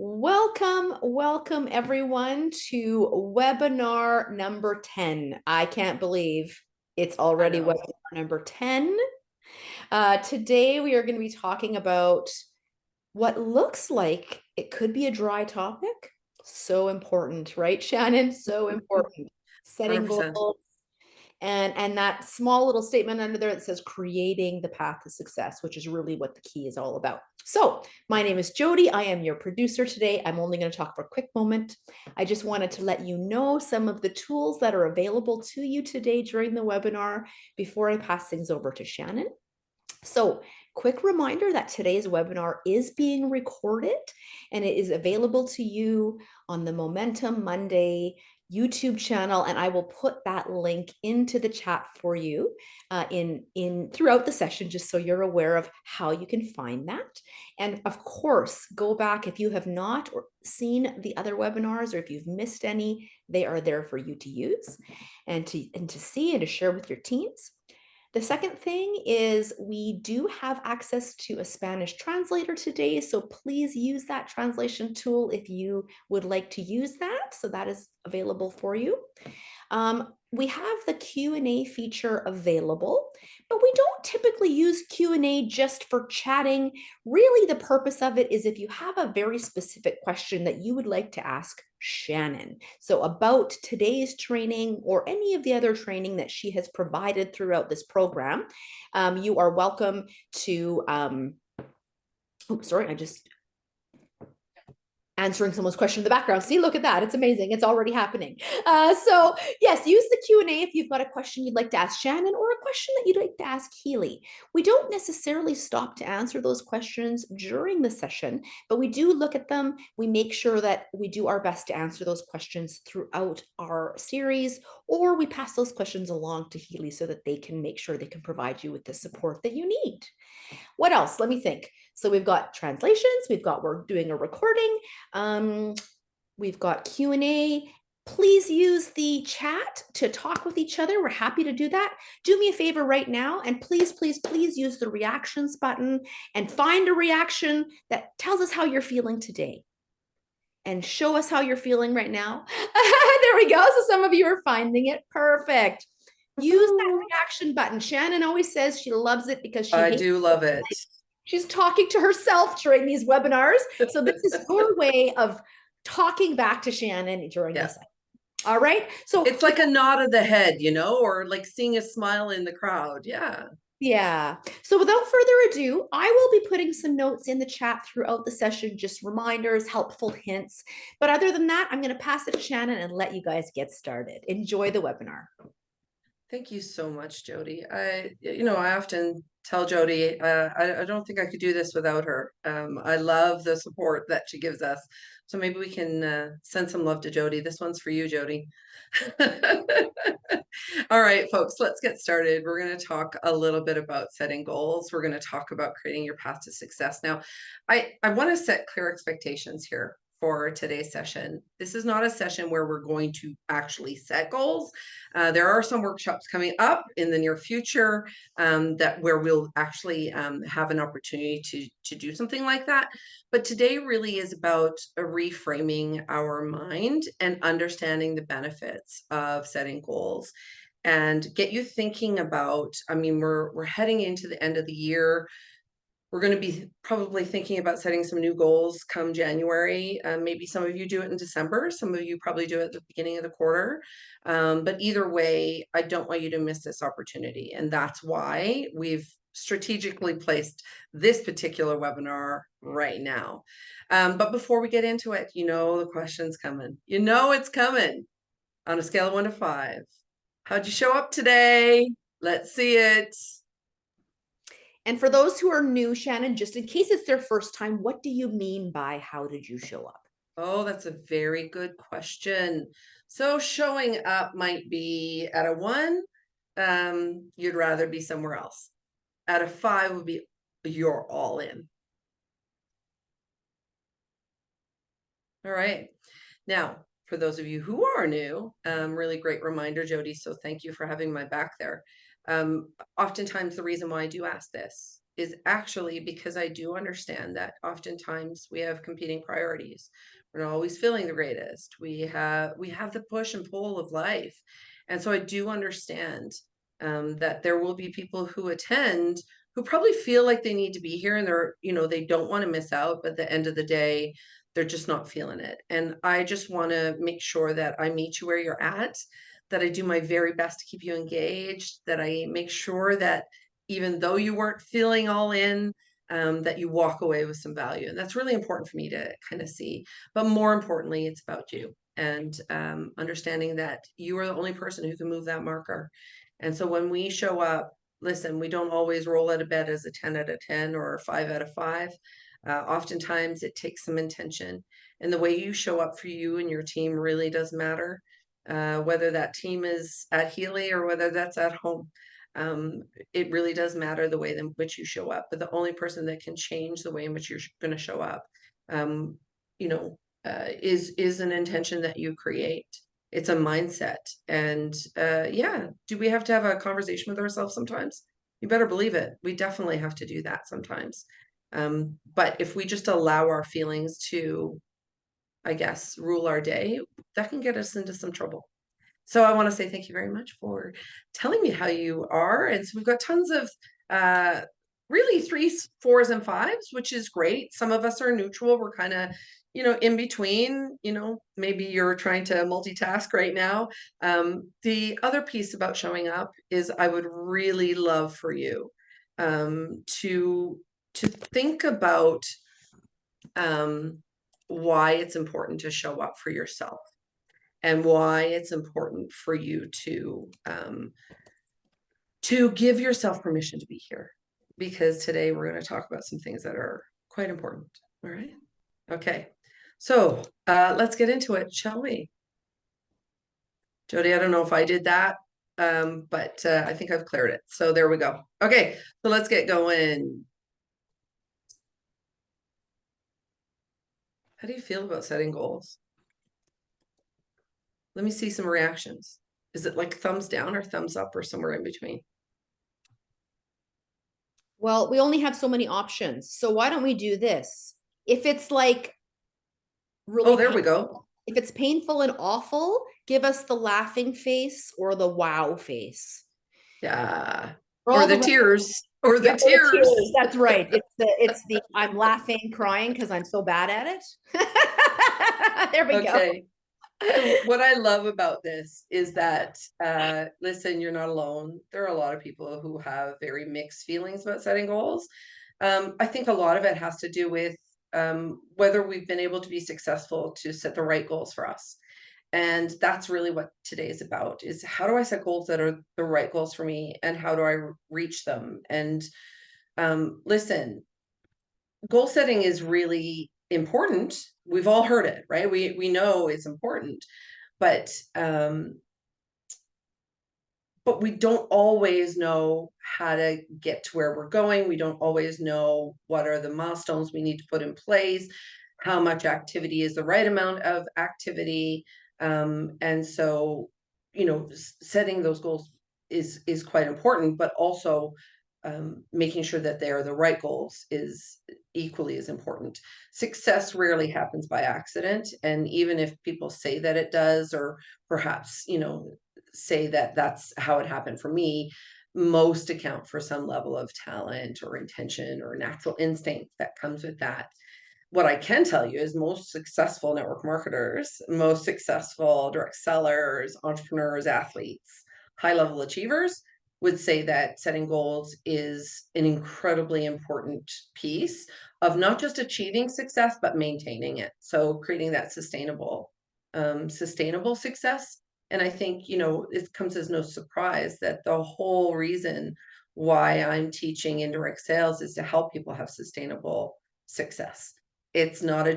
Welcome everyone to webinar number 10. I can't believe it's already webinar number 10. Today we are going to be talking about what looks like it could be a dry topic. So important, right, Shannon? So important. Setting 100%. goals. And that small little statement under there that says creating the path to success, which is really what the key is all about. So my name is Jody. I am your producer today. I'm only going to talk for a quick moment. I just wanted to let you know some of the tools that are available to you today during the webinar before I pass things over to Shannon. So quick reminder that today's webinar is being recorded and it is available to you on the Momentum Monday YouTube channel, and I will put that link into the chat for you in throughout the session, just so you're aware of how you can find that. And of course, go back if you have not seen the other webinars or if you've missed any, they are there for you to use and to see and to share with your teams. The second thing is we do have access to a Spanish translator today, so please use that translation tool if you would like to use that. So that is available for you. We have the Q&A feature available, but we don't typically use Q&A just for chatting. Really, the purpose of it is if you have a very specific question that you would like to ask Shannon. So about today's training or any of the other training that she has provided throughout this program, you are welcome to, oh, sorry, I just answering someone's question in the background. See, look at that. It's amazing. It's already happening. So yes, use the Q&A if you've got a question you'd like to ask Shannon or a question that you'd like to ask Healy. We don't necessarily stop to answer those questions during the session, but we do look at them. We make sure that we do our best to answer those questions throughout our series, or we pass those questions along to Healy so that they can make sure they can provide you with the support that you need. What else? Let me think. So we've got translations, we're doing a recording, we've got Q&A. Please use the chat to talk with each other. We're happy to do that. Do me a favor right now and please use the reactions button and find a reaction that tells us how you're feeling today. And show us how you're feeling right now. There we go. So some of you are finding it. Perfect. Use that reaction button. Shannon always says she loves it because I do love it. She's talking to herself during these webinars. So this is your way of talking back to Shannon during this. All right. So it's like a nod of the head, or like seeing a smile in the crowd. Yeah. Yeah. So without further ado, I will be putting some notes in the chat throughout the session, just reminders, helpful hints. But other than that, I'm going to pass it to Shannon and let you guys get started. Enjoy the webinar. Thank you so much, Jody. I often tell Jody, I don't think I could do this without her. I love the support that she gives us. So maybe we can send some love to Jody. This one's for you, Jody. All right, folks, let's get started. We're going to talk a little bit about setting goals. We're going to talk about creating your path to success. Now, I want to set clear expectations here for today's session. This is not a session where we're going to actually set goals. There are some workshops coming up in the near future where we'll actually have an opportunity to do something like that. But today really is about reframing our mind and understanding the benefits of setting goals and get you thinking about, we're heading into the end of the year. We're going to be probably thinking about setting some new goals come January. Maybe some of you do it in December. Some of you probably do it at the beginning of the quarter. But either way, I don't want you to miss this opportunity. And that's why we've strategically placed this particular webinar right now. But before we get into it, the question's coming. It's coming. On a scale of 1 to 5. How'd you show up today? Let's see it. And for those who are new, Shannon, just in case it's their first time, what do you mean by how did you show up? Oh, that's a very good question. So showing up might be at a 1, you'd rather be somewhere else. At a 5 would be you're all in. All right. Now, for those of you who are new, really great reminder, Jody. So thank you for having my back there. Oftentimes the reason why I do ask this is actually because I do understand that oftentimes we have competing priorities. We're not always feeling the greatest. We have the push and pull of life. And so I do understand that there will be people who attend who probably feel like they need to be here and they don't want to miss out, but at the end of the day, they're just not feeling it. And I just want to make sure that I meet you where you're at, that I do my very best to keep you engaged, that I make sure that even though you weren't feeling all in, that you walk away with some value. And that's really important for me to kind of see. But more importantly, it's about you and understanding that you are the only person who can move that marker. And so when we show up, listen, we don't always roll out of bed as a 10 out of 10 or a 5 out of 5. Oftentimes it takes some intention. And the way you show up for you and your team really does matter, whether that team is at Healy or whether that's at home. It really does matter the way in which you show up. But the only person that can change the way in which you're going to show up, um, is an intention that you create. It's a mindset. And yeah, do we have to have a conversation with ourselves sometimes? You better believe it. We definitely have to do that sometimes. But if we just allow our feelings to, I guess, rule our day, that can get us into some trouble. So I want to say thank you very much for telling me how you are. And so we've got tons of really threes, fours, and fives, which is great. Some of us are neutral. We're kind of, in between, maybe you're trying to multitask right now. The other piece about showing up is I would really love for you to think about why it's important to show up for yourself and why it's important for you to give yourself permission to be here. Because today we're going to talk about some things that are quite important. All right. Okay. So let's get into it, shall we? Jody, I don't know if I did that, but I think I've cleared it. So there we go. Okay. So let's get going. How do you feel about setting goals? Let me see some reactions. Is it like thumbs down or thumbs up or somewhere in between? Well, we only have so many options. So why don't we do this? If it's like really Oh, there we go. if it's painful and awful, give us the laughing face or the wow face. Yeah. For Or all the the tears. Or the yeah, or the tears. tears. That's right. It's the I'm laughing, crying because I'm so bad at it. There we go. Okay. So what I love about this is that, listen, you're not alone. There are a lot of people who have very mixed feelings about setting goals. I think a lot of it has to do with whether we've been able to be successful to set the right goals for us. And that's really what today is about, is how do I set goals that are the right goals for me and how do I reach them? And listen, goal setting is really important. We've all heard it, right? We know it's important, but we don't always know how to get to where we're going. We don't always know what are the milestones we need to put in place, how much activity is the right amount of activity. And so, setting those goals is quite important, but also making sure that they are the right goals is equally as important. Success rarely happens by accident. And even if people say that it does, or perhaps, say that that's how it happened for me, most account for some level of talent or intention or natural instinct that comes with that. What I can tell you is most successful network marketers, most successful direct sellers, entrepreneurs, athletes, high level achievers would say that setting goals is an incredibly important piece of not just achieving success, but maintaining it. So creating that sustainable success. And I think, it comes as no surprise that the whole reason why I'm teaching indirect sales is to help people have sustainable success. It's not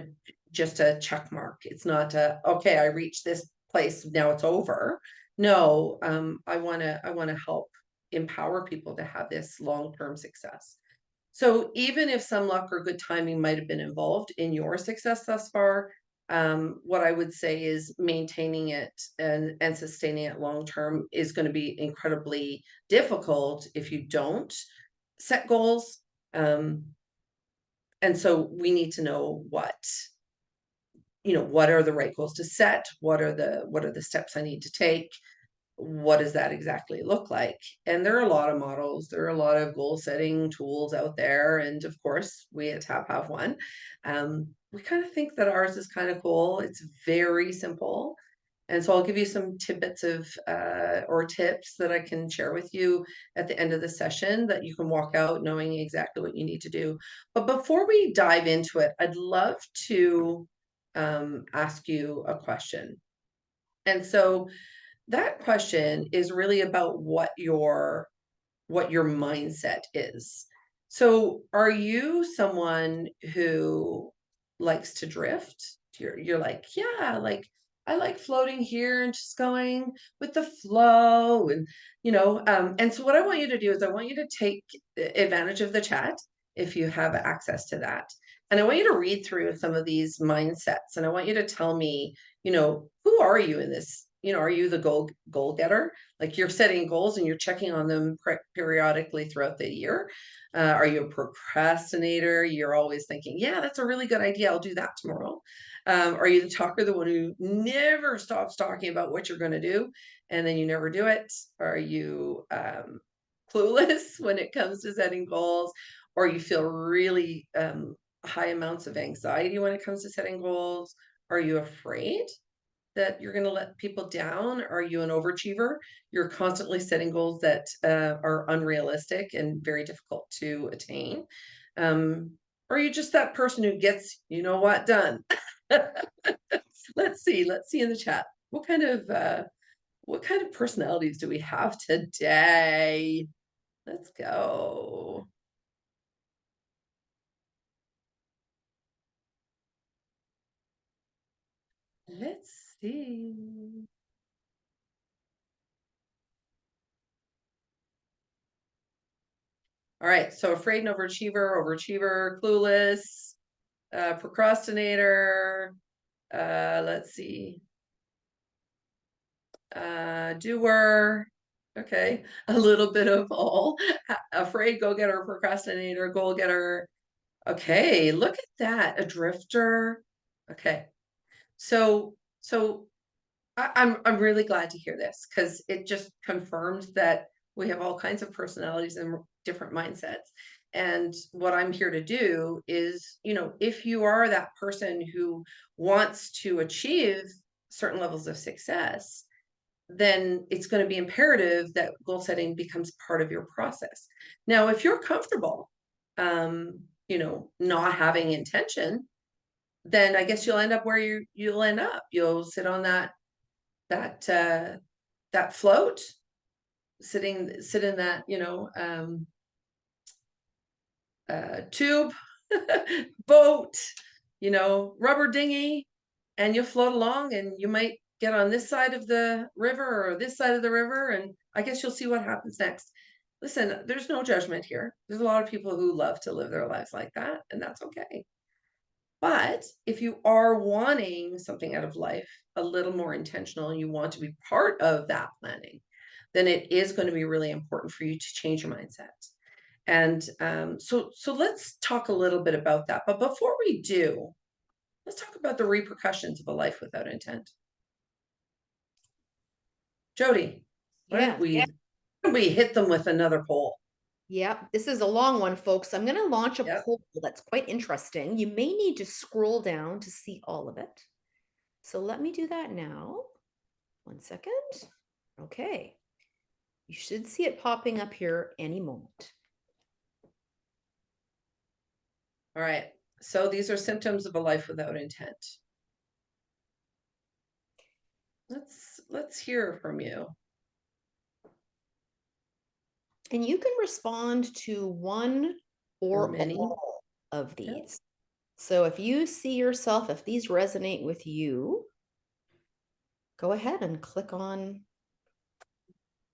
just a check mark. It's not okay, I reached this place, now it's over. No, I want to help empower people to have this long-term success. So even if some luck or good timing might have been involved in your success thus far, what I would say is maintaining it and sustaining it long term is going to be incredibly difficult if you don't set goals. And so we need to know what are the right goals to set? What are the steps I need to take? What does that exactly look like? And there are a lot of models, there are a lot of goal setting tools out there. And of course, we at TAP have one. We kind of think that ours is kind of cool. It's very simple. And so I'll give you some tidbits of or tips that I can share with you at the end of the session that you can walk out knowing exactly what you need to do. But before we dive into it, I'd love to ask you a question. And so that question is really about what your mindset is. So are you someone who likes to drift? You're like, yeah, like I like floating here and just going with the flow. And so what I want you to do is I want you to take advantage of the chat if you have access to that. And I want you to read through some of these mindsets, and I want you to tell me, who are you in this? Are you the goal getter? Like you're setting goals and you're checking on them periodically throughout the year. Are you a procrastinator? You're always thinking, yeah, that's a really good idea. I'll do that tomorrow. Are you the talker, the one who never stops talking about what you're going to do and then you never do it? Are you clueless when it comes to setting goals? Or you feel really high amounts of anxiety when it comes to setting goals? Are you afraid that you're going to let people down? Are you an overachiever? You're constantly setting goals that are unrealistic and very difficult to attain. Or are you just that person who gets, what, done? Let's see in the chat. What kind of personalities do we have today? Let's go. Let's see. All right, so afraid and overachiever, clueless, procrastinator, let's see, doer, okay, a little bit of all, afraid, go-getter, procrastinator, goal-getter. Okay, look at that, a drifter. Okay, so I'm really glad to hear this, because it just confirms that we have all kinds of personalities and different mindsets. And what I'm here to do is, if you are that person who wants to achieve certain levels of success, then it's going to be imperative that goal setting becomes part of your process. Now, if you're comfortable, not having intention, then I guess you'll end up where you'll end up. You'll sit on that float, sit in that tube, boat, rubber dinghy, and you'll float along, and you might get on this side of the river or this side of the river, and I guess you'll see what happens next. Listen, there's no judgment here. There's a lot of people who love to live their lives like that, and that's okay. But if you are wanting something out of life a little more intentional, and you want to be part of that planning, then it is going to be really important for you to change your mindset. And so let's talk a little bit about that. But before we do, let's talk about the repercussions of a life without intent. Jody, why Yeah. don't we hit them with another poll? Yeah, this is a long one, folks. I'm going to launch a Yep. poll that's quite interesting. You may need to scroll down to see all of it. So let me do that now. 1 second. Okay. You should see it popping up here any moment. All right. So these are symptoms of a life without intent. Let's hear from you. And you can respond to one or many all of these. Yep. So if you see yourself, if these resonate with you, go ahead and click on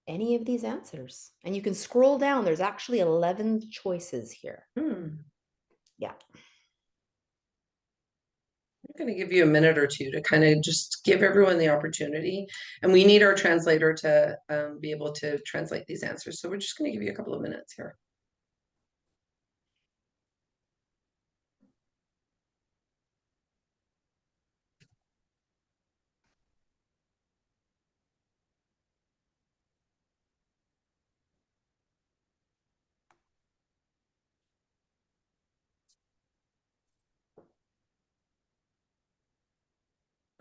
any of these answers. And you can scroll down. There's actually 11 choices here. Yeah. I'm going to give you a minute or two to kind of just give everyone the opportunity. And we need our translator to be able to translate these answers. So we're just going to give you a couple of minutes here.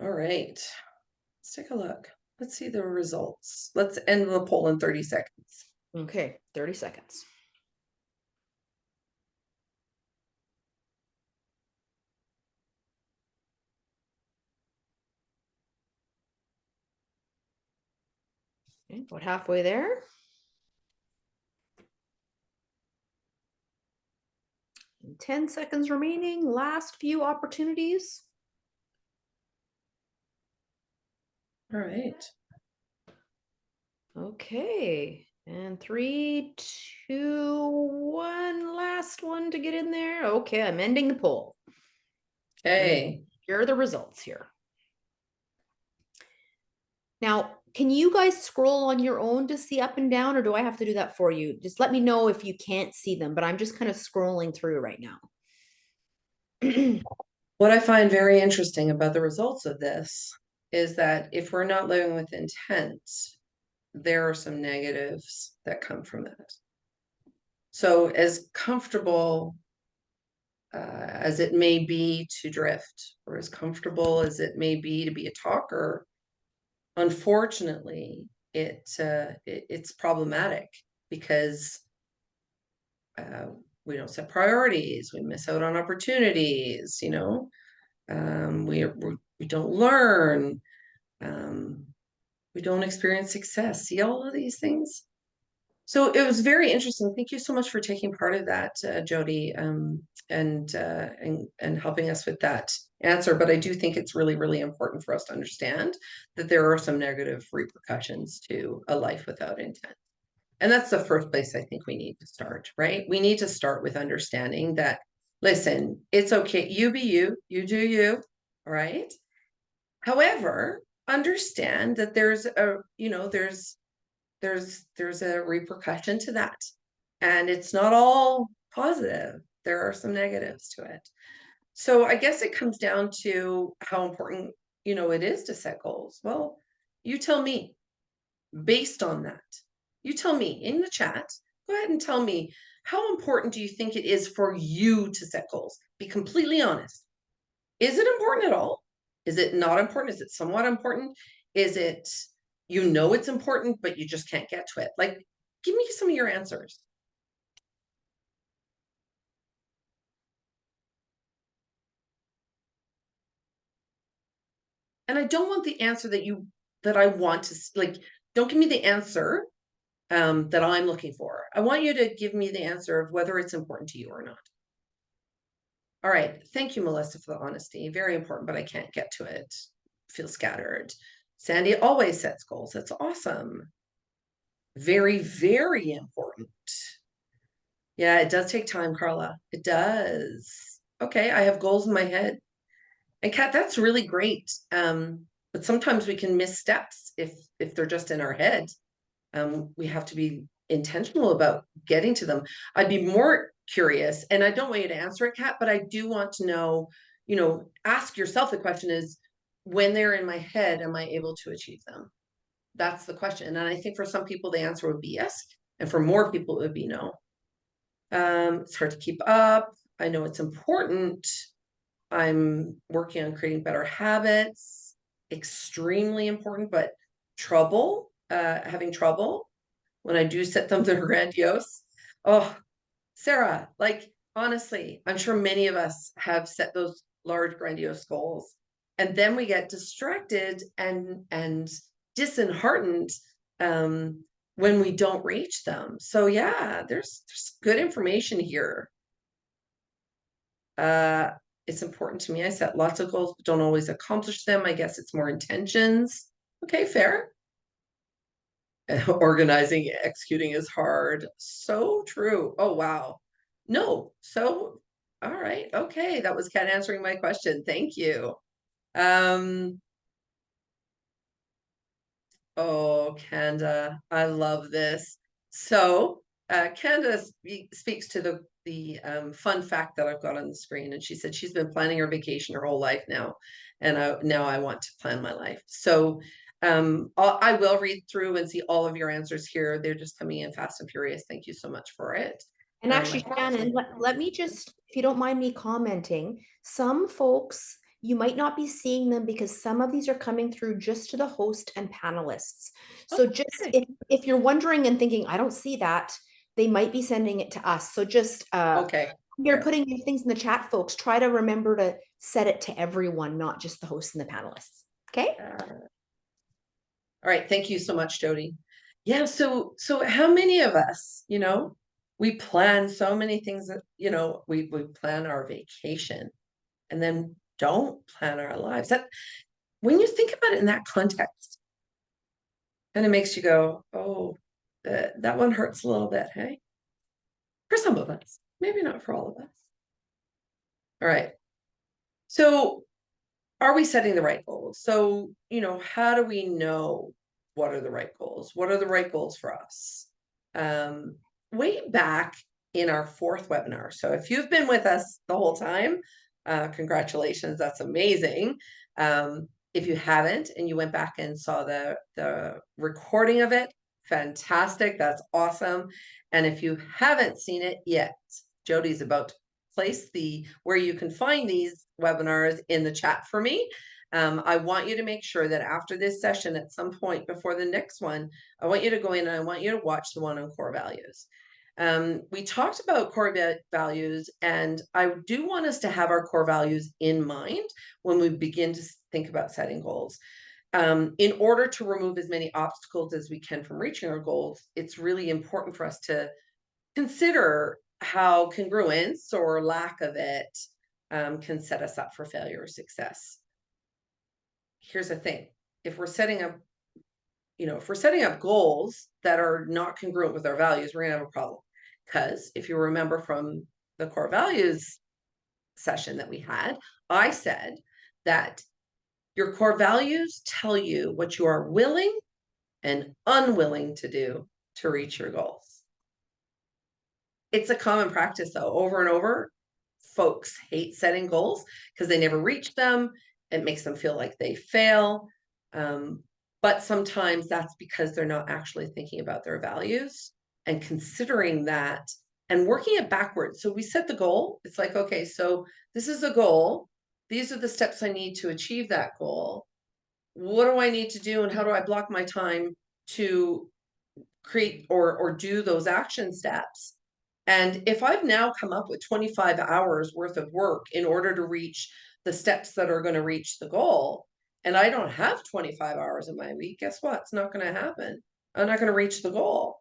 All right, let's take a look. Let's see the results. Let's end the poll in 30 seconds. Okay, 30 seconds. Okay, about halfway there. And 10 seconds remaining, last few opportunities. All right. Okay, and 3, 2, 1, last one to get in there. Okay, I'm ending the poll. Okay. Here are the results here. Now, can you guys scroll on your own to see up and down, or do I have to do that for you? Just let me know if you can't see them, but I'm just kind of scrolling through right now. What I find very interesting about the results of this is that if we're not living with intent, there are some negatives that come from that. So as comfortable as it may be to drift, or as comfortable as it may be to be a talker, unfortunately, it's problematic because we don't set priorities, we miss out on opportunities, we don't learn, we don't experience success. See all of these things. So it was very interesting. Thank you so much for taking part of that, Jody, and helping us with that answer. But I do think it's really, really important for us to understand that there are some negative repercussions to a life without intent. And that's the first place I think we need to start, right? We need to start with understanding that, listen, it's okay. You be you, you do you, right? However, understand that there's a repercussion to that. And it's not all positive. There are some negatives to it. So I guess it comes down to how important, it is to set goals. Well, you tell me based on that. You tell me in the chat, go ahead and tell me, how important do you think it is for you to set goals? Be completely honest. Is it important at all? Is it not important? Is it somewhat important? Is it, it's important, but you just can't get to it? Like, give me some of your answers. And I don't want the answer that I want to, like, don't give me the answer that I'm looking for. I want you to give me the answer of whether it's important to you or not. All right. Thank you, Melissa, for the honesty. Very important, but I can't get to it. Feel scattered. Sandy always sets goals. That's awesome. Very, very important. Yeah, it does take time, Carla. It does. Okay, I have goals in my head. And Kat, that's really great. But sometimes we can miss steps if they're just in our head. We have to be intentional about getting to them. I'd be more curious, and I don't want you to answer it, Kat, but I do want to know, ask yourself the question is, when they're in my head, am I able to achieve them? That's the question. And I think for some people, the answer would be yes. And for more people, it would be no. It's hard to keep up. I know it's important. I'm working on creating better habits. Extremely important, but having trouble when I do set them, they're grandiose. Oh, Sarah, like, honestly, I'm sure many of us have set those large, grandiose goals. And then we get distracted and disheartened when we don't reach them. So yeah, there's good information here. It's important to me. I set lots of goals, but don't always accomplish them. I guess it's more intentions. Okay, fair. Organizing, executing is hard. So true. Oh, wow. No. So, all right. Okay. That was Kat answering my question. Thank you. Oh, Kanda, I love this. So, Kanda speaks to the fun fact that I've got on the screen, and she said she's been planning her vacation her whole life now, and now I want to plan my life. So, I will read through and see all of your answers here. They're just coming in fast and furious. Thank you so much for it. And actually, Shannon, let me just, if you don't mind me commenting, some folks you might not be seeing them because some of these are coming through just to the host and panelists. So just Okay. if you're wondering and thinking, I don't see that, they might be sending it to us. So just Okay. you're putting your things in the chat, folks, try to remember to set it to everyone, not just the hosts and the panelists. Okay. All right. Thank you so much, Jody. Yeah. So how many of us, we plan so many things that, we plan our vacation and then don't plan our lives. That when you think about it in that context, kind of makes you go, oh, that one hurts a little bit. Hey, for some of us, maybe not for all of us. All right. So are we setting the right goals? So, how do we know what are the right goals? What are the right goals for us? Way back in our 4th webinar. So if you've been with us the whole time, congratulations, that's amazing. If you haven't and you went back and saw the recording of it, fantastic, that's awesome. And if you haven't seen it yet, Jody's about to place where you can find these webinars in the chat for me. I want you to make sure that after this session, at some point before the next one, I want you to go in and I want you to watch the one on core values. We talked about core values, and I do want us to have our core values in mind when we begin to think about setting goals. In order to remove as many obstacles as we can from reaching our goals, it's really important for us to consider how congruence or lack of it can set us up for failure or success. Here's the thing. If we're setting up goals that are not congruent with our values, we're going to have a problem. Because if you remember from the core values session that we had, I said that your core values tell you what you are willing and unwilling to do to reach your goals. It's a common practice, though, over and over. Folks hate setting goals because they never reach them. It makes them feel like they fail. But sometimes that's because they're not actually thinking about their values and considering that and working it backwards. So we set the goal. It's like, okay, so this is the goal. These are the steps I need to achieve that goal. What do I need to do and how do I block my time to create or do those action steps? And if I've now come up with 25 hours worth of work in order to reach the steps that are going to reach the goal, and I don't have 25 hours in my week, guess what? It's not going to happen. I'm not going to reach the goal.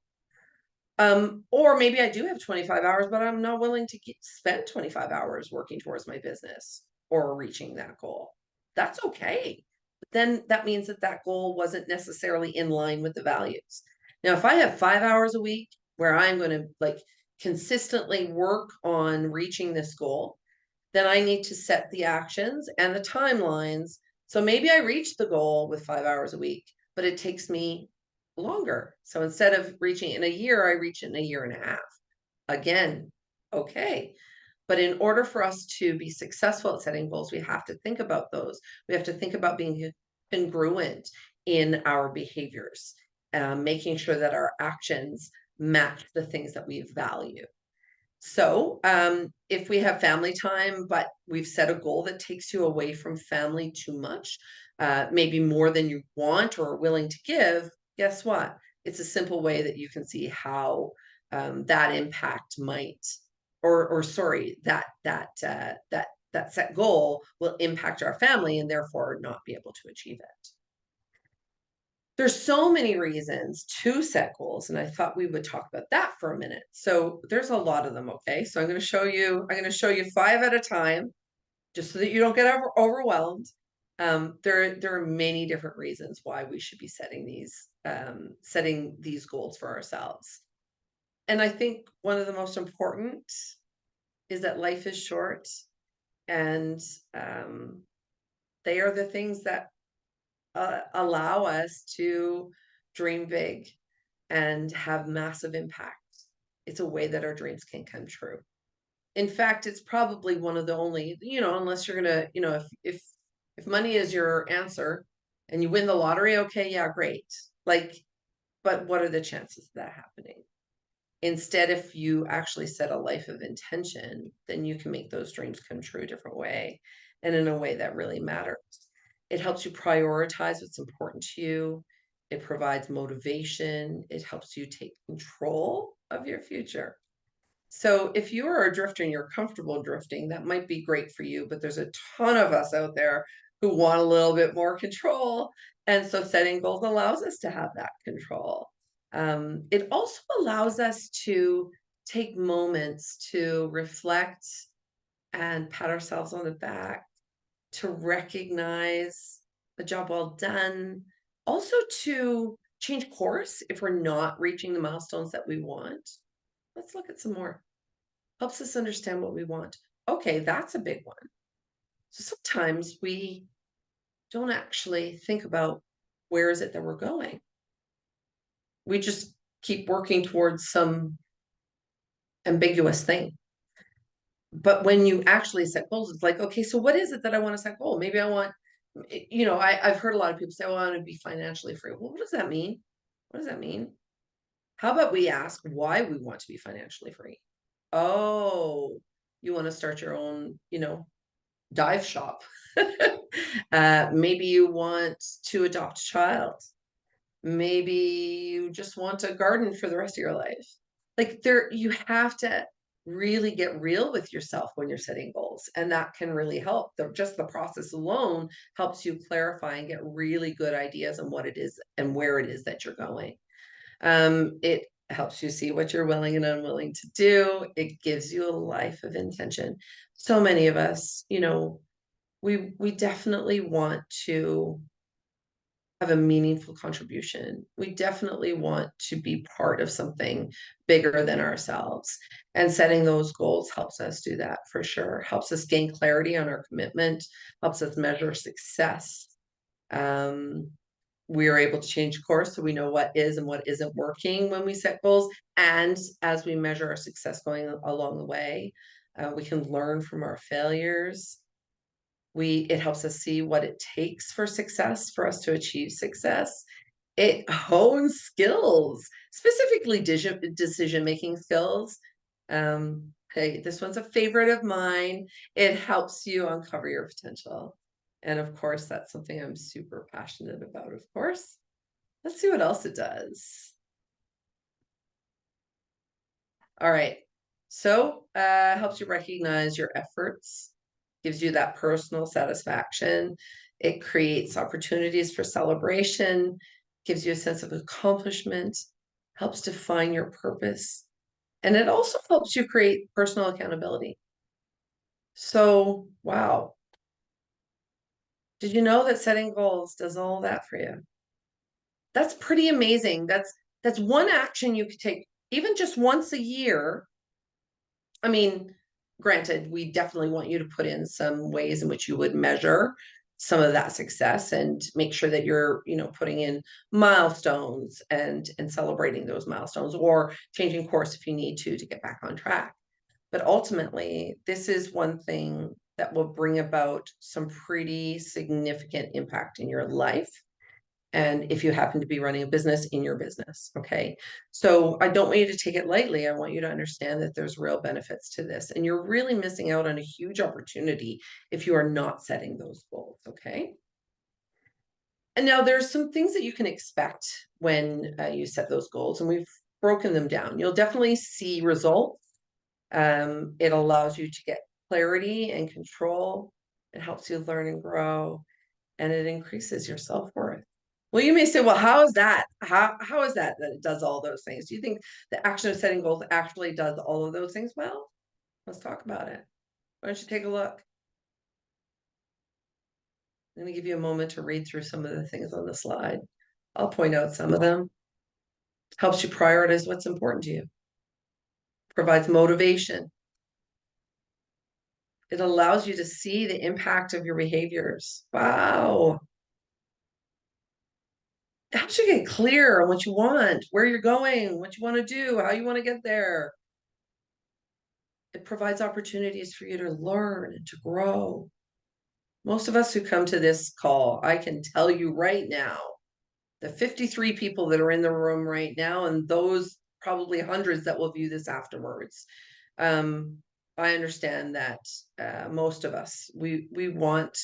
Or maybe I do have 25 hours, but I'm not willing to spend 25 hours working towards my business or reaching that goal. That's okay. But then that means that goal wasn't necessarily in line with the values. Now, if I have 5 hours a week where I'm going to consistently work on reaching this goal, then I need to set the actions and the timelines. So maybe I reach the goal with 5 hours a week, but it takes me longer. So instead of reaching it in a year, I reach it in a year and a half. Again, okay. But in order for us to be successful at setting goals, we have to think about those. We have to think about being congruent in our behaviors, making sure that our actions match the things that we value. So if we have family time, but we've set a goal that takes you away from family too much, maybe more than you want or are willing to give, guess what? It's a simple way that you can see how that impact might, or sorry, that set goal will impact our family and therefore not be able to achieve it. There's so many reasons to set goals, and I thought we would talk about that for a minute. So there's a lot of them, okay? So I'm going to show you 5 at a time, just so that you don't get overwhelmed. There are many different reasons why we should be setting these goals for ourselves. And I think one of the most important is that life is short, and they are the things that allow us to dream big and have massive impact. It's a way that our dreams can come true. In fact, it's probably one of the only, unless you're gonna, if money is your answer and you win the lottery, okay, yeah, great. But what are the chances of that happening? Instead, if you actually set a life of intention, then you can make those dreams come true a different way. and in a way that really matters. It helps you prioritize what's important to you. It provides motivation. It helps you take control of your future. So if you are a drifter and you're comfortable drifting, that might be great for you, but there's a ton of us out there who want a little bit more control. And so setting goals allows us to have that control. It also allows us to take moments to reflect and pat ourselves on the back, to recognize a job well done, also to change course if we're not reaching the milestones that we want. Let's look at some more. Helps us understand what we want. Okay, that's a big one. So sometimes we don't actually think about where is it that we're going. We just keep working towards some ambiguous thing. But when you actually set goals, it's like, okay, so what is it that I want to set goal? Maybe I want, I've heard a lot of people say, oh, I want to be financially free. Well, what does that mean? What does that mean? How about we ask why we want to be financially free? Oh, you want to start your own, dive shop. Maybe you want to adopt a child. Maybe you just want a garden for the rest of your life. Like you have to really get real with yourself when you're setting goals. And that can really help. Just the process alone helps you clarify and get really good ideas on what it is and where it is that you're going. It helps you see what you're willing and unwilling to do. It gives you a life of intention. So many of us, we definitely want to have a meaningful contribution. We definitely want to be part of something bigger than ourselves. And setting those goals helps us do that for sure. Helps us gain clarity on our commitment, helps us measure success. We are able to change course so we know what is and what isn't working when we set goals. And as we measure our success going along the way, we can learn from our failures. It helps us see what it takes for success, for us to achieve success. It hones skills, specifically decision-making skills. Hey, this one's a favorite of mine. It helps you uncover your potential. And of course, that's something I'm super passionate about, of course. Let's see what else it does. All right. So helps you recognize your efforts, gives you that personal satisfaction. It creates opportunities for celebration, gives you a sense of accomplishment, helps define your purpose. And it also helps you create personal accountability. So, wow. Did you know that setting goals does all that for you? That's pretty amazing. That's one action you could take even just once a year. I mean, granted, we definitely want you to put in some ways in which you would measure some of that success and make sure that you're, putting in milestones and celebrating those milestones or changing course if you need to get back on track. But ultimately, this is one thing that will bring about some pretty significant impact in your life. And if you happen to be running a business, in your business, okay? So I don't want you to take it lightly. I want you to understand that there's real benefits to this. And you're really missing out on a huge opportunity if you are not setting those goals, okay? And now there's some things that you can expect when you set those goals, and we've broken them down. You'll definitely see results. It allows you to get clarity and control. It helps you learn and grow, and it increases your self-worth. Well, you may say, well, how is that? How is that it does all those things? Do you think the action of setting goals actually does all of those things? Well, let's talk about it. Why don't you take a look? I'm going to give you a moment to read through some of the things on the slide. I'll point out some of them. Helps you prioritize what's important to you. Provides motivation. It allows you to see the impact of your behaviors. Wow. It helps you get clear on what you want, where you're going, what you want to do, how you want to get there. It provides opportunities for you to learn and to grow. Most of us who come to this call, I can tell you right now, the 53 people that are in the room right now, and those probably hundreds that will view this afterwards. I understand that most of us, we want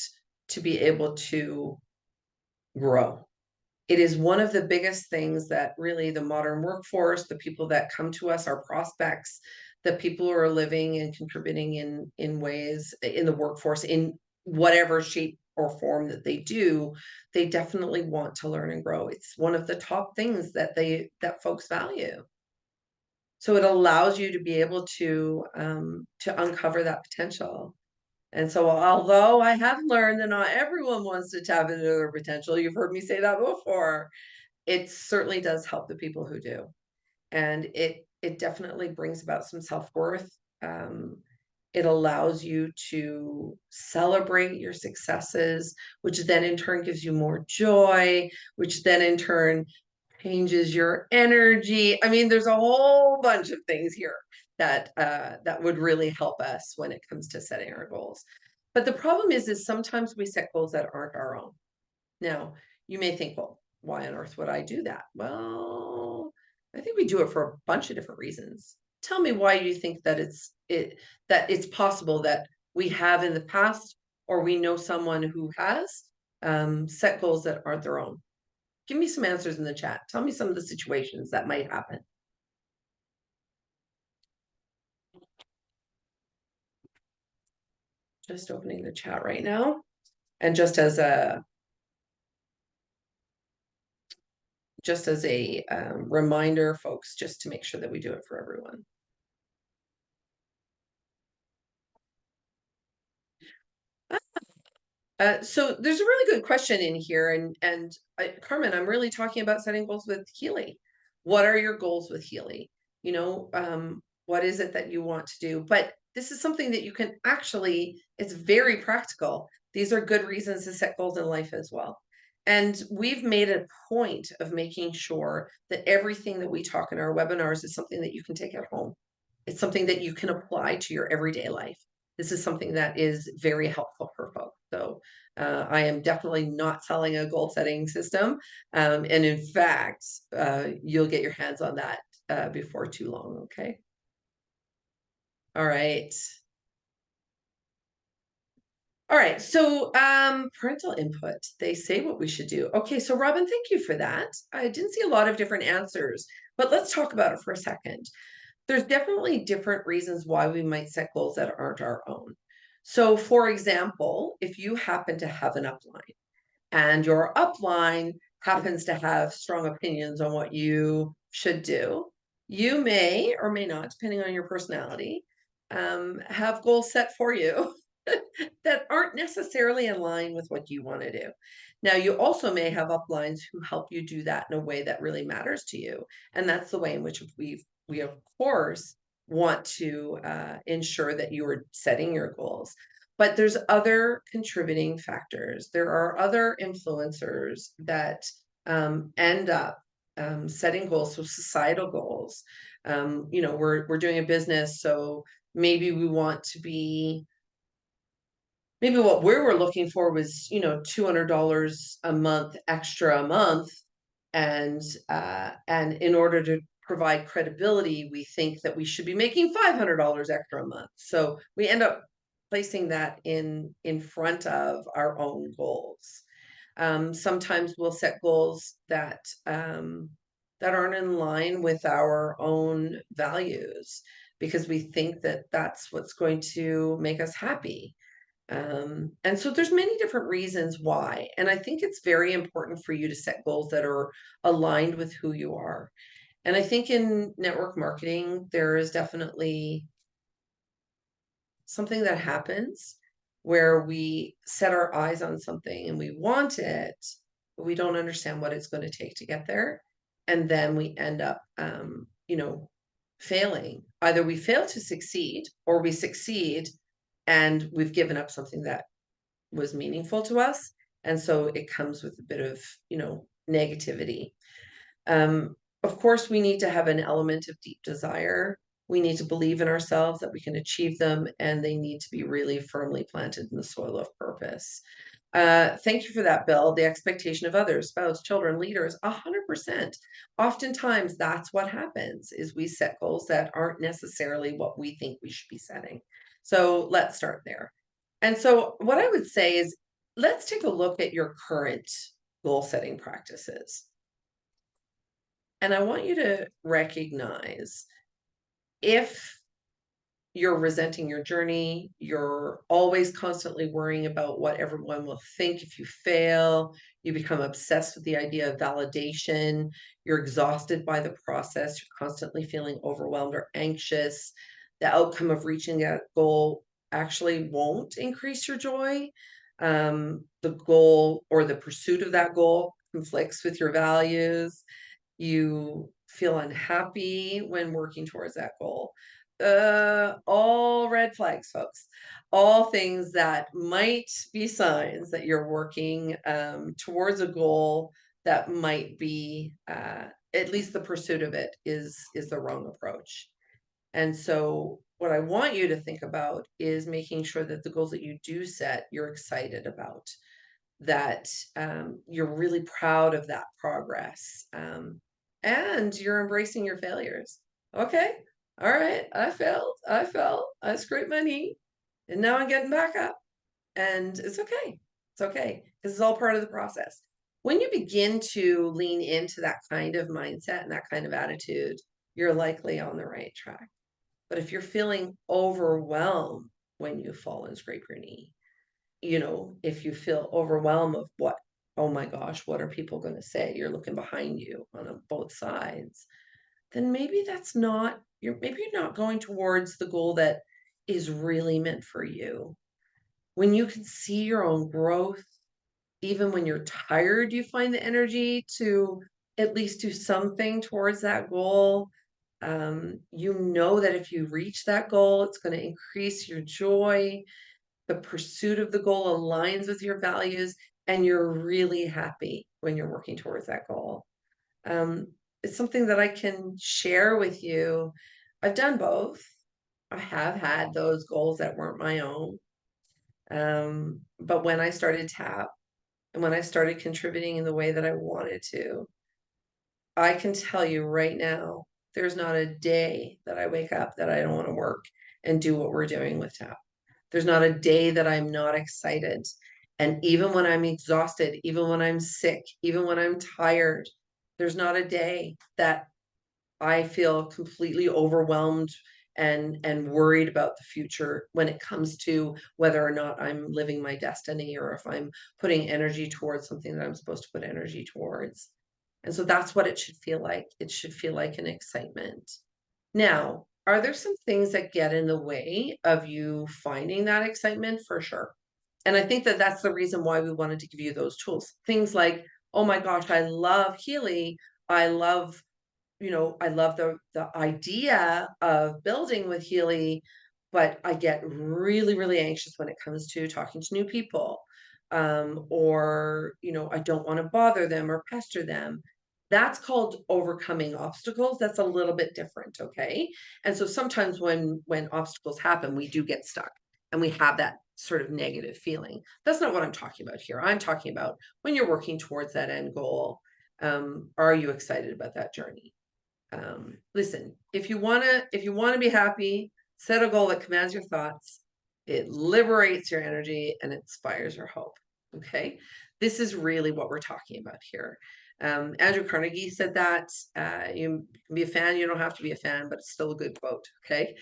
to be able to grow. It is one of the biggest things that really the modern workforce, the people that come to us, our prospects, the people who are living and contributing in ways in the workforce in whatever shape or form that they definitely want to learn and grow. It's one of the top things that folks value. So it allows you to be able to uncover that potential. And so, although I have learned that not everyone wants to tap into their potential, you've heard me say that before, it certainly does help the people who do. And it definitely brings about some self-worth. Um, it allows you to celebrate your successes, which then in turn gives you more joy, which then in turn changes your energy. I mean, there's a whole bunch of things here that would really help us when it comes to setting our goals. But the problem is sometimes we set goals that aren't our own. Now, you may think, well, why on earth would I do that? Well, I think we do it for a bunch of different reasons. Tell me why you think that it's possible that we have in the past, or we know someone who has set goals that aren't their own. Give me some answers in the chat. Tell me some of the situations that might happen. Just opening the chat right now. And just as a reminder, folks, just to make sure that we do it for everyone. So there's a really good question in here, and Carmen, I'm really talking about setting goals with Healy. What are your goals with Healy? What is it that you want to do? But this is something that you can actually, it's very practical. These are good reasons to set goals in life as well. And we've made a point of making sure that everything that we talk in our webinars is something that you can take at home. It's something that you can apply to your everyday life. This is something that is very helpful for folks. So I am definitely not selling a goal setting system. And in fact, you'll get your hands on that before too long, okay? All right. All right, so parental input, they say what we should do. Okay, so Robin, thank you for that. I didn't see a lot of different answers, but let's talk about it for a second. There's definitely different reasons why we might set goals that aren't our own. So for example, if you happen to have an upline and your upline happens to have strong opinions on what you should do, you may or may not, depending on your personality, have goals set for you that aren't necessarily in line with what you want to do. Now, you also may have uplines who help you do that in a way that really matters to you. And that's the way in which we of course, want to ensure that you are setting your goals. But there's other contributing factors. There are other influencers that end up setting goals, so societal goals. We're doing a business, so maybe we want to be maybe what we were looking for was, $200 a month extra a month. And in order to provide credibility, we think that we should be making $500 extra a month. So we end up placing that in front of our own goals. Sometimes we'll set goals that aren't in line with our own values because we think that that's what's going to make us happy. And so there's many different reasons why. And I think it's very important for you to set goals that are aligned with who you are. And I think in network marketing, there is definitely something that happens where we set our eyes on something and we want it, but we don't understand what it's going to take to get there. And then we end up, failing. Either we fail to succeed or we succeed and we've given up something that was meaningful to us. And so it comes with a bit of, negativity. Of course, we need to have an element of deep desire. We need to believe in ourselves that we can achieve them, and they need to be really firmly planted in the soil of purpose. Thank you for that, Bill. The expectation of others, spouse, children, leaders, 100%. Oftentimes that's what happens is we set goals that aren't necessarily what we think we should be setting. So let's start there. And so what I would say is let's take a look at your current goal setting practices. And I want you to recognize if you're resenting your journey, you're always constantly worrying about what everyone will think if you fail, you become obsessed with the idea of validation, you're exhausted by the process, you're constantly feeling overwhelmed or anxious, the outcome of reaching that goal actually won't increase your joy. The goal or the pursuit of that goal conflicts with your values, you feel unhappy when working towards that goal. All red flags, folks. All things that might be signs that you're working towards a goal that might be, at least the pursuit of it is the wrong approach. And so what I want you to think about is making sure that the goals that you do set, you're excited about, that you're really proud of that progress, and you're embracing your failures. Okay, all right, I failed, I scraped my knee, and now I'm getting back up, and it's okay. It's okay because it's all part of the process. When you begin to lean into that kind of mindset and that kind of attitude, you're likely on the right track. But if you're feeling overwhelmed when you fall and scrape your knee, if you feel overwhelmed of what, oh my gosh, what are people going to say? You're looking behind you on both sides, then maybe you're not going towards the goal that is really meant for you. When you can see your own growth, even when you're tired, you find the energy to at least do something towards that goal. You know that if you reach that goal, it's going to increase your joy, the pursuit of the goal aligns with your values, and you're really happy when you're working towards that goal. Um, it's something that I can share with you. I've done both. I have had those goals that weren't my own. But when I started TAP and when I started contributing in the way that I wanted to, I can tell you right now, there's not a day that I wake up that I don't want to work and do what we're doing with TAP. There's not a day that I'm not excited. And even when I'm exhausted, even when I'm sick, even when I'm tired, there's not a day that I feel completely overwhelmed and worried about the future when it comes to whether or not I'm living my destiny or if I'm putting energy towards something that I'm supposed to put energy towards. And so that's what it should feel like. It should feel like an excitement. Now, are there some things that get in the way of you finding that excitement? For sure. And I think that that's the reason why we wanted to give you those tools. Things like, oh my gosh, I love Healy. I love, I love the idea of building with Healy, but I get really, really anxious when it comes to talking to new people. Or, I don't want to bother them or pester them. That's called overcoming obstacles. That's a little bit different, okay? And so sometimes when obstacles happen, we do get stuck and we have that sort of negative feeling. That's not what I'm talking about here. I'm talking about when you're working towards that end goal. Are you excited about that journey? Listen, if you wanna be happy, set a goal that commands your thoughts. It liberates your energy and inspires your hope. Okay, this is really what we're talking about here. Andrew Carnegie said that you can be a fan, you don't have to be a fan, but it's still a good quote. Okay,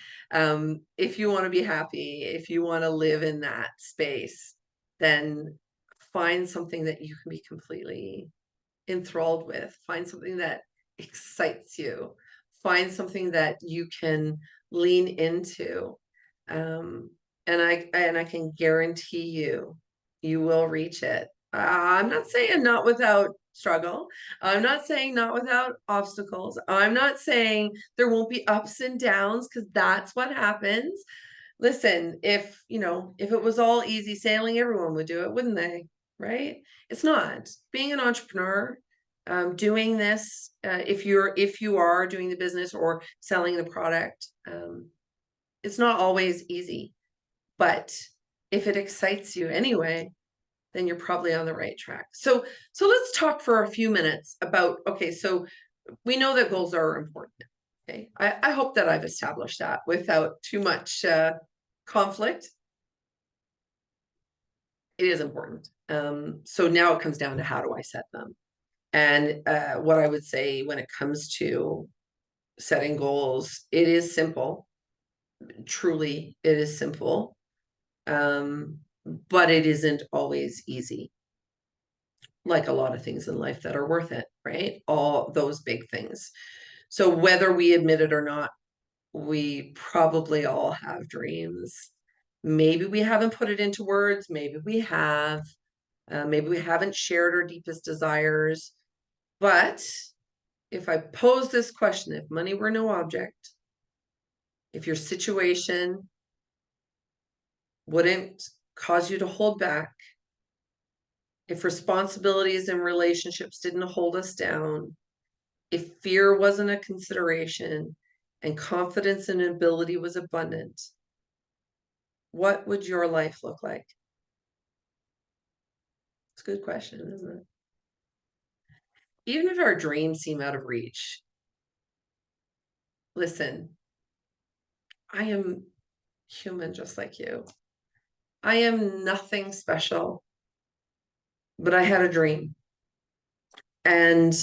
if you want to be happy, if you want to live in that space, then find something that you can be completely enthralled with. Find something that excites you. Find something that you can lean into. Um, and I can guarantee you, you will reach it. I'm not saying not without struggle. I'm not saying not without obstacles. I'm not saying there won't be ups and downs because that's what happens. Listen, if it was all easy sailing, everyone would do it, wouldn't they? Right? It's not. Being an entrepreneur, doing this, if you are doing the business or selling the product, it's not always easy. But if it excites you anyway, then you're probably on the right track. So let's talk for a few minutes about, okay, so we know that goals are important. Okay, I hope that I've established that without too much conflict. It is important. So now it comes down to how do I set them? And what I would say when it comes to setting goals, it is simple. Truly, it is simple. But it isn't always easy. Like a lot of things in life that are worth it, right? All those big things. So whether we admit it or not, we probably all have dreams. Maybe we haven't put it into words, maybe we have. Maybe we haven't shared our deepest desires. But if I pose this question, if money were no object, if your situation wouldn't cause you to hold back, if responsibilities and relationships didn't hold us down, if fear wasn't a consideration and confidence and ability was abundant, what would your life look like? It's a good question, isn't it? Even if our dreams seem out of reach, listen, I am human just like you. I am nothing special, but I had a dream. And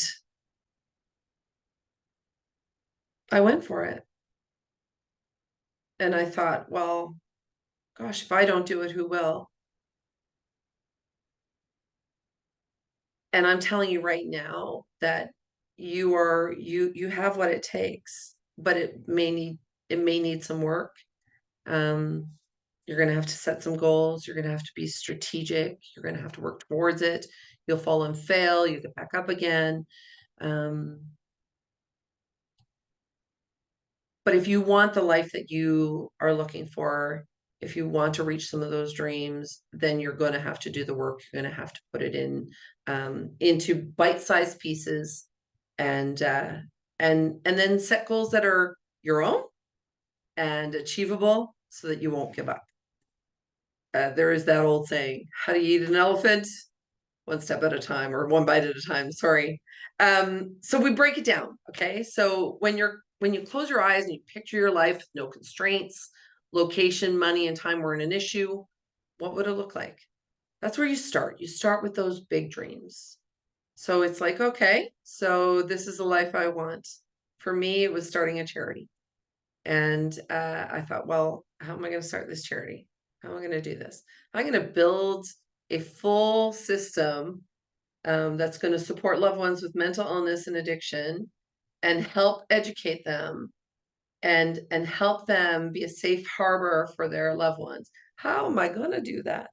I went for it. And I thought, well, gosh, if I don't do it, who will? And I'm telling you right now that you have what it takes, but it may need some work. Um, you're going to have to set some goals. You're going to have to be strategic. You're going to have to work towards it. You'll fall and fail. You get back up again. But if you want the life that you are looking for, if you want to reach some of those dreams, then you're going to have to do the work. You're going to have to put it in into bite-sized pieces, and then set goals that are your own and achievable, so that you won't give up. There is that old saying: "How do you eat an elephant? One step at a time, or one bite at a time." Sorry. So we break it down. Okay. So when you close your eyes and you picture your life with no constraints, location, money, and time weren't an issue, what would it look like? That's where you start. You start with those big dreams. So it's like, okay, so this is the life I want. For me, it was starting a charity. And I thought, well, how am I going to start this charity? How am I going to do this? I'm going to build a full system that's going to support loved ones with mental illness and addiction, and help educate them, and help them be a safe harbor for their loved ones. How am I going to do that?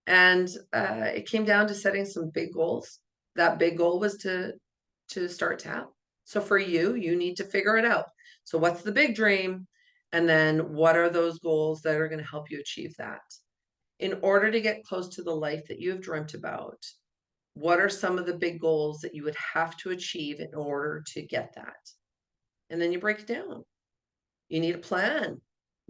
And it came down to setting some big goals. That big goal was to start TAP. So for you need to figure it out. So what's the big dream? And then what are those goals that are going to help you achieve that? In order to get close to the life that you have dreamt about, what are some of the big goals that you would have to achieve in order to get that? And then you break it down. You need a plan.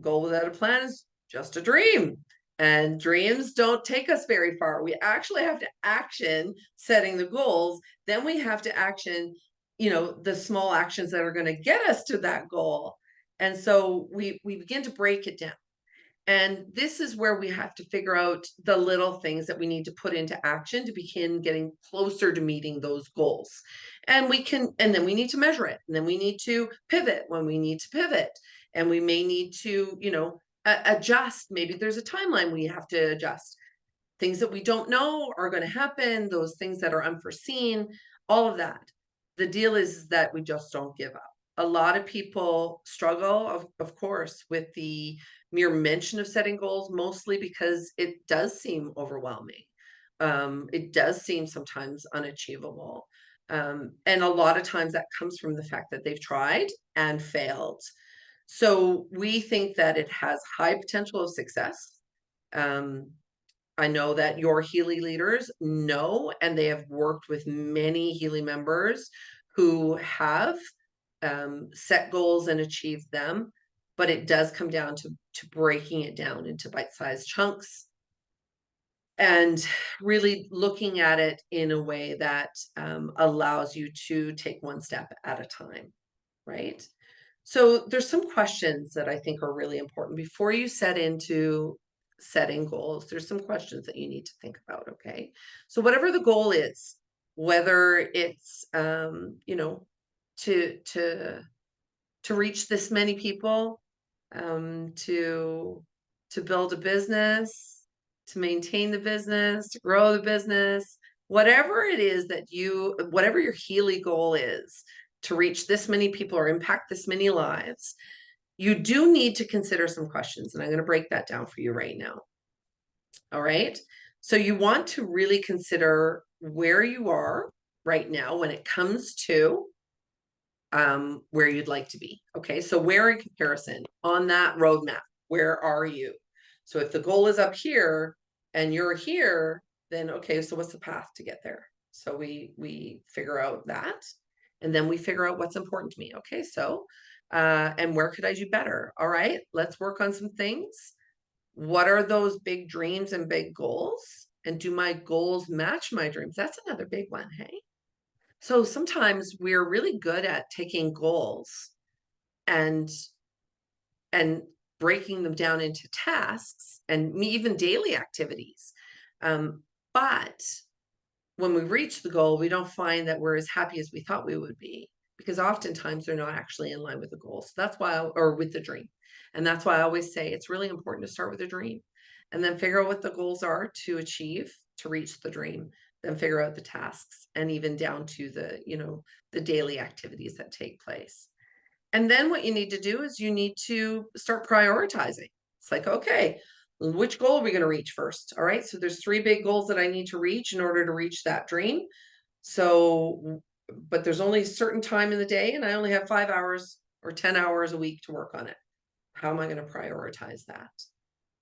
Goal without a plan is just a dream. And dreams don't take us very far. We actually have to action setting the goals. Then we have to action, the small actions that are going to get us to that goal. And so we begin to break it down. And this is where we have to figure out the little things that we need to put into action to begin getting closer to meeting those goals. And then we need to measure it. And then we need to pivot when we need to pivot. And we may need to, adjust. Maybe there's a timeline we have to adjust. Things that we don't know are going to happen, those things that are unforeseen, all of that. The deal is that we just don't give up. A lot of people struggle, of course, with the mere mention of setting goals, mostly because it does seem overwhelming. It does seem sometimes unachievable. And a lot of times that comes from the fact that they've tried and failed. So we think that it has high potential of success. I know that your Healy leaders know, and they have worked with many Healy members who have set goals and achieved them, but it does come down to breaking it down into bite-sized chunks, and really looking at it in a way that allows you to take one step at a time, right? So there's some questions that I think are really important before you set into setting goals. There's some questions that you need to think about, okay? So whatever the goal is, whether it's you know, to reach this many people, to build a business, to maintain the business, to grow the business, whatever it is that whatever your Healy goal is, to reach this many people or impact this many lives, you do need to consider some questions. And I'm going to break that down for you right now. All right. So you want to really consider where you are right now when it comes to where you'd like to be. Okay, so where in comparison on that roadmap, where are you? So if the goal is up here and you're here, then okay, so what's the path to get there? So we figure out that, and then we figure out what's important to me. Okay, so and where could I do better? All right, let's work on some things. What are those big dreams and big goals? And do my goals match my dreams? That's another big one, hey? So sometimes we're really good at taking goals and and breaking them down into tasks and even daily activities. But when we reach the goal, we don't find that we're as happy as we thought we would be, because oftentimes they're not actually in line with the goal. So that's why, or with the dream. And that's why I always say it's really important to start with a dream and then figure out what the goals are to achieve, to reach the dream, then figure out the tasks and even down to the, the daily activities that take place. And then what you need to do is you need to start prioritizing. It's like, okay, which goal are we going to reach first? All right. So there's 3 big goals that I need to reach in order to reach that dream. So, but there's only a certain time in the day and I only have 5 hours or 10 hours a week to work on it. How am I going to prioritize that?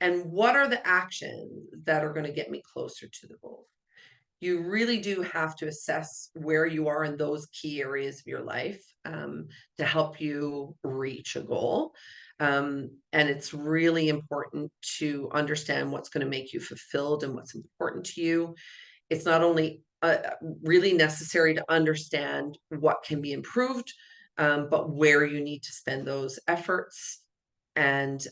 And what are the actions that are going to get me closer to the goal? You really do have to assess where you are in those key areas of your life to help you reach a goal. And it's really important to understand what's going to make you fulfilled and what's important to you. It's not only really necessary to understand what can be improved, but where you need to spend those efforts. And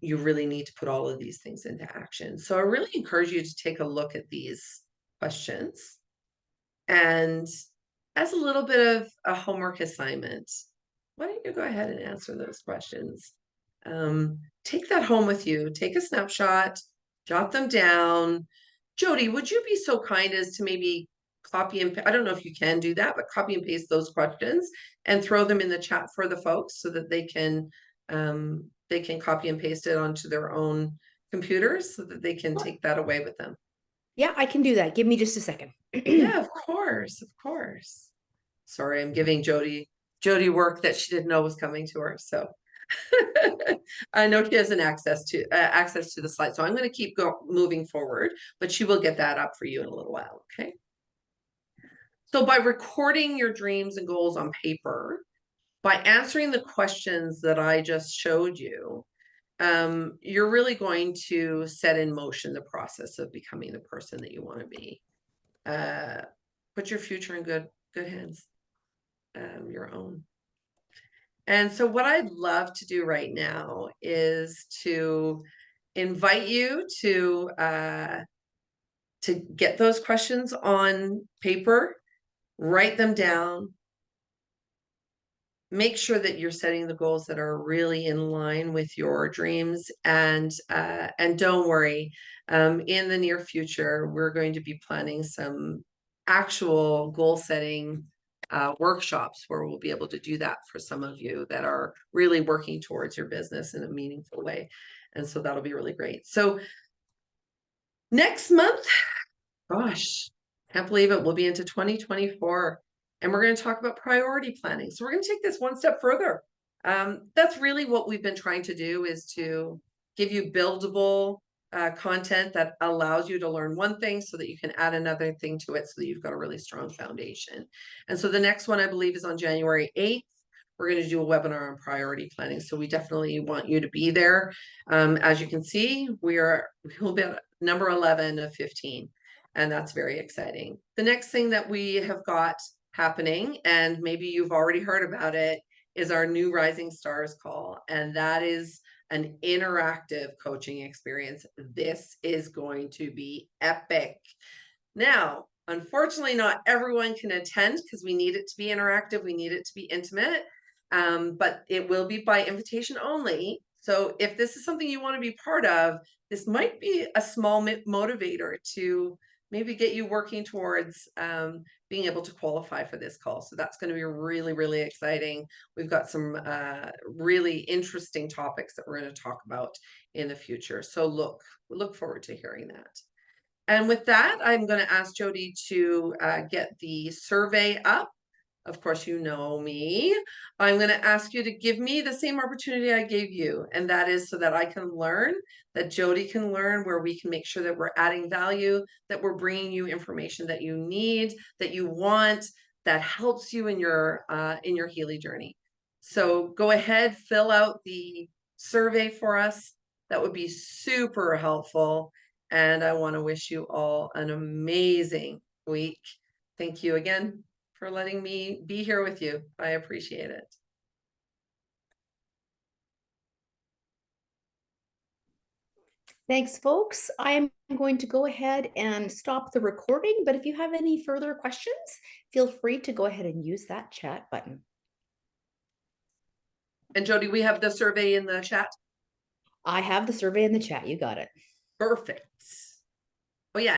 you really need to put all of these things into action. So I really encourage you to take a look at these questions. And as a little bit of a homework assignment, why don't you go ahead and answer those questions? Take that home with you. Take a snapshot, jot them down. Jody, would you be so kind as to maybe copy and I don't know if you can do that, but copy and paste those questions and throw them in the chat for the folks so that they can copy and paste it onto their own computers so that they can take that away with them. Yeah, I can do that. Give me just a second. Yeah, of course, of course. Sorry, I'm giving Jody work that she didn't know was coming to her. So I know she has an access to the slide. So I'm going to keep moving forward, but she will get that up for you in a little while. Okay. So by recording your dreams and goals on paper, by answering the questions that I just showed you, you're really going to set in motion the process of becoming the person that you want to be. Put your future in good hands, your own. And so what I'd love to do right now is to invite you to get those questions on paper, write them down, make sure that you're setting the goals that are really in line with your dreams, and don't worry, in the near future we're going to be planning some actual goal setting workshops where we'll be able to do that for some of you that are really working towards your business in a meaningful way. And so that'll be really great. So next month, gosh, can't believe it, we'll be into 2024. And we're going to talk about priority planning. So we're going to take this one step further. That's really what we've been trying to do, is to give you buildable content that allows you to learn one thing so that you can add another thing to it so that you've got a really strong foundation. And so the next one, I believe, is on January 8th. We're going to do a webinar on priority planning. So we definitely want you to be there. As you can see, we'll be number 11 of 15. And that's very exciting. The next thing that we have got happening, and maybe you've already heard about it, is our new Rising Stars call. And that is an interactive coaching experience. This is going to be epic. Now, unfortunately, not everyone can attend because we need it to be interactive. We need it to be intimate, but it will be by invitation only. So if this is something you want to be part of, this might be a small motivator to maybe get you working towards being able to qualify for this call. So that's going to be really, really exciting. We've got some really interesting topics that we're going to talk about in the future. So look forward to hearing that. And with that, I'm going to ask Jody to get the survey up. Of course, you know me. I'm going to ask you to give me the same opportunity I gave you, and that is so that I can learn, that Jody can learn, where we can make sure that we're adding value, that we're bringing you information that you need, that you want, that helps you in your Healy journey. So go ahead, fill out the survey for us. That would be super helpful. And I want to wish you all an amazing week. Thank you again for letting me be here with you. I appreciate it. Thanks, folks. I'm going to go ahead and stop the recording, but if you have any further questions, feel free to go ahead and use that chat button. And Jody, we have the survey in the chat. I have the survey in the chat. You got it. Perfect. Oh yeah.